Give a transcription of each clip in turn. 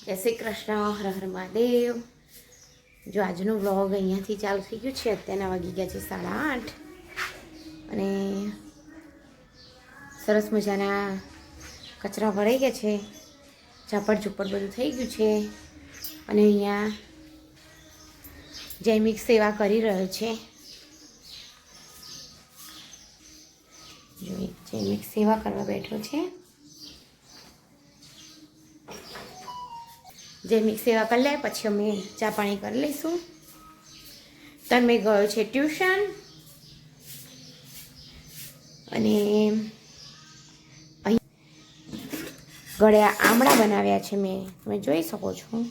જય શ્રી કૃષ્ણ, હર હર મહાદેવ। જો આજનું વ્લોગ અહીંયાથી ચાલુ થઈ ગયું છે। અત્યારના વાગી ગયા છે 8:30 અને સરસ મજાના કચરા ભરાઈ ગયા છે, ઝાપડ ઝૂપડ બધું થઈ ગયું છે અને અહીંયા જૈમિક સેવા કરી રહ્યો છે। જો જૈમિક સેવા કરવા બેઠો છે। જૈમિક સેવા કરી લે પછી અમે ચા પાણી કરી લઈશું। તન્મય ગયો છે ટ્યુશન અને અહીં ગળ્યા આમળા બનાવ્યા છે મેં, તમે જોઈ શકો છો।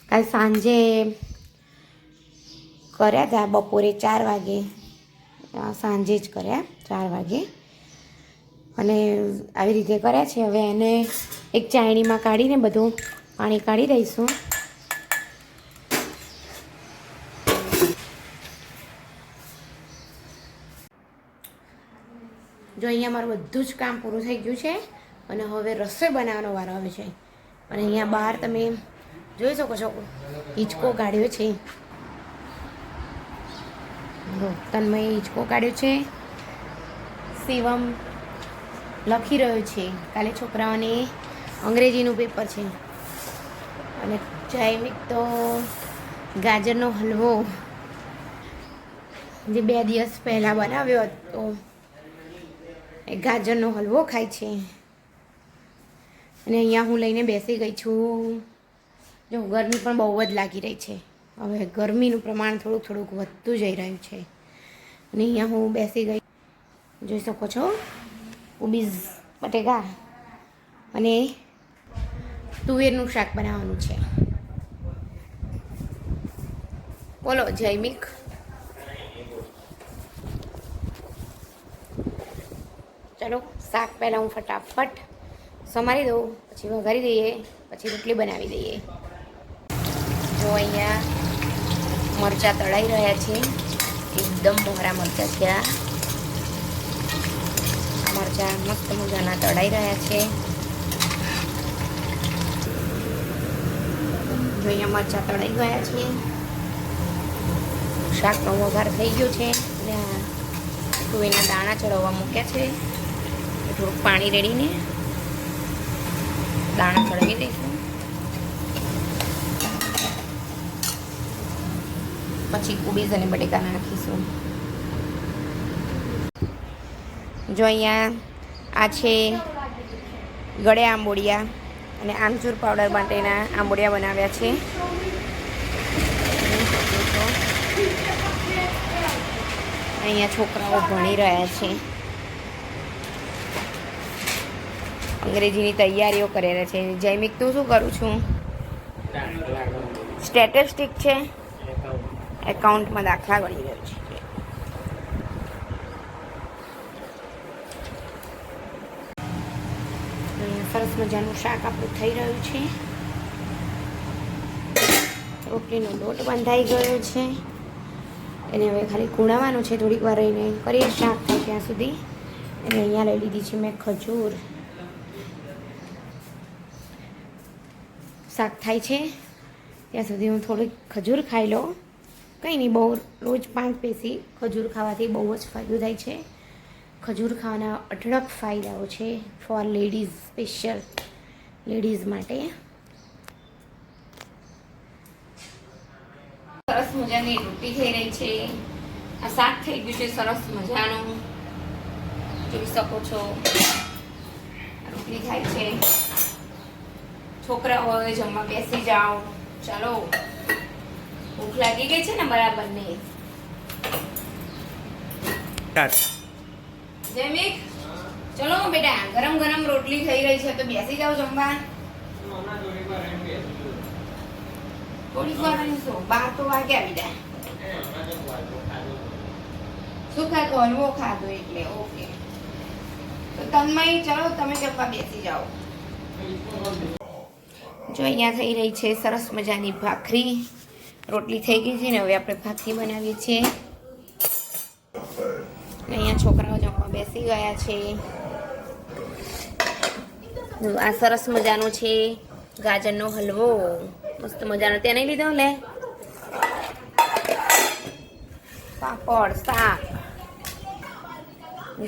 કાલ સાંજે કર્યા હતા, બપોરે 4 વાગે, સાંજે જ કર્યા 4 વાગે અને આવી રીતે કર્યા છે। હવે એને એક ચાયણીમાં કાઢીને બધું પાણી કાઢી દઈશું। જો અહીંયા મારું બધું જ કામ પૂરું થઈ ગયું છે અને હવે રસોઈ બનાવવાનો વારો આવે છે। અને અહીંયા બહાર તમે જોઈ શકો છો હિંચકો કાઢ્યો છે। તન્મય હિંચકો કાઢ્યો છે, શિવમ લખી રહ્યો છે, કાલે છોકરાઓને અંગ્રેજીનું પેપર છે। અને જૈમિક તો ગાજરનો હલવો જે 2 દિવસ પહેલાં બનાવ્યો હતો એ ગાજરનો હલવો ખાય છે। અને અહીંયા હું લઈને બેસી ગઈ છું। જો ગરમી પણ બહુ જ લાગી રહી છે, હવે ગરમીનું પ્રમાણ થોડુંક વધતું જઈ રહ્યું છે। અને અહીંયા હું બેસી ગઈ, જોઈ શકો છો કોબીજ બટેકા અને તુવેરનું શાક બનાવવાનું છે। બોલો જૈમિક। ચલો શાક પહેલાં હું ફટાફટ સમારી દઉં, પછી વઘારી દઈએ, પછી રોટલી બનાવી દઈએ। જો અહીંયા મરચાં તળાઈ રહ્યા છે, એકદમ મોહરા મરચાં છે। આ મરચાં મસ્ત મજાના તળાઈ રહ્યા છે। જો અહીંયા મરચાં તળાઈ ગયા છે, શાકનો વઘાર થઈ ગયો છે અને તુવેરના દાણા ચડવવા મૂક્યા છે। થોડુંક પાણી રેડીને દાણા ચડવી દઈશું, પછી કોબીજ અને બટેકા નાખીશું। જો અહીંયા આ છે ગળ્યા આંબોડિયા અને આમચૂર પાવડર માટેના આંબોડિયા બનાવ્યા છે। અહીંયા છોકરાઓ ભણી રહ્યા છે, અંગ્રેજીની તૈયારીઓ કરી રહ્યા છે। જૈમિક તું શું કરું છું? સ્ટેટિસ્ટિક છે, એકાઉન્ટમાં દાખલા ગણી રહ્યો છે। સરસ મજાનું શાક આપણું થઈ રહ્યું છે, રોટલીનો લોટ બંધાઈ ગયો છે, એને હવે ખાલી કૂણાવવાનું છે। થોડીક વાર રહીને કરીએ શાક થાય ત્યાં સુધી। અને અહીંયા લઈ લીધી છે મેં ખજૂર, શાક થાય છે ત્યાં સુધી હું થોડીક ખજૂર ખાઈ લઉં। કંઈ નહીં, બહુ રોજ 5 પેસી ખજૂર ખાવાથી બહુ જ ફાયદો થાય છે। ખજૂર ખાવાના અઢળક ફાયદાઓ છે ફોર લેડીઝ, સ્પેશિયલ લેડીઝ માટે। સરસ મજાની રોટલી થઈ રહી છે, આ શાક થઈ ગયું છે સરસ મજાનું, જોઈ શકો છો રોટલી થાય છે। છોકરાઓ હવે જમવા બેસી જાઓ, ચાલો ભૂખ લાગી ગઈ છે ને બરાબર ને। જૈમિક ચલો બેટા, ગરમ ગરમ રોટલી થઈ રહી છે તો બેસી જાઓ જમવા। થોડીક વાર શું, 12 તો વાગ્યા બીજા। શું ખાધું? હલવો ખાધો એટલે ઓકે। તો તન્મય ચલો તમે જમવા બેસી જાઓ। જો અહીંયા થઈ રહી છે સરસ મજાની ભાખરી, રોટલી થઈ ગઈ છે ને હવે આપણે ભાખરી બનાવીએ છીએ। અહીંયા છોકરાઓ જમવા બેસી ગયા છે। આ સરસ મજાનું છે ગાજરનો હલવો મસ્ત મજાનો ત્યાં નહીં લીધો લે. પાપડ, શાક,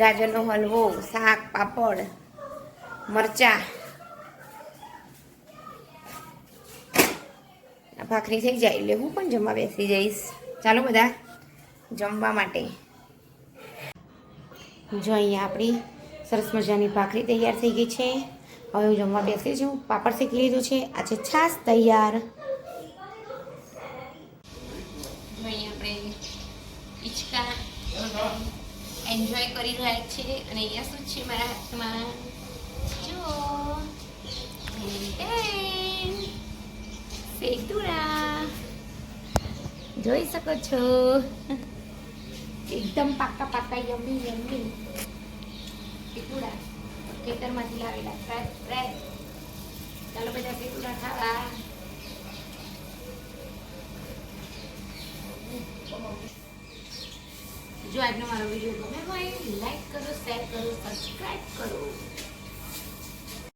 ગાજરનો હલવો, શાક, પાપડ, મરચા. આ ભાખરી થઈ જાય એટલે હું પણ જમવા બેસી જઈશ. ચાલો બધા જમવા માટે. જો અહીંયા આપણી સરસ મજાની ભાખરી તૈયાર થઈ ગઈ છે. હવે હું જમવા બેસી છું. પાપડ શેકી લીધું છે. આજે છાશ તૈયાર. જો અહીંયા આપણે હિંચકા એન્જોય કરી રહ્યા છીએ. અને અહીંયા શું છે મારા હાથમાં જો સેતુરા જોઈ શકો છો. એકદમ પાકા પાકા યમ્મી યમ્મી સેતુરા ખેતરમાંથી લાવેલા ફ્રેશ ફ્રેશ. ચાલો બધા સેતુરા ખાવા. જો આજનો મારો વિડીયો ગમે હોય લાઈક કરો, શેર કરો, સબસ્ક્રાઈબ કરો.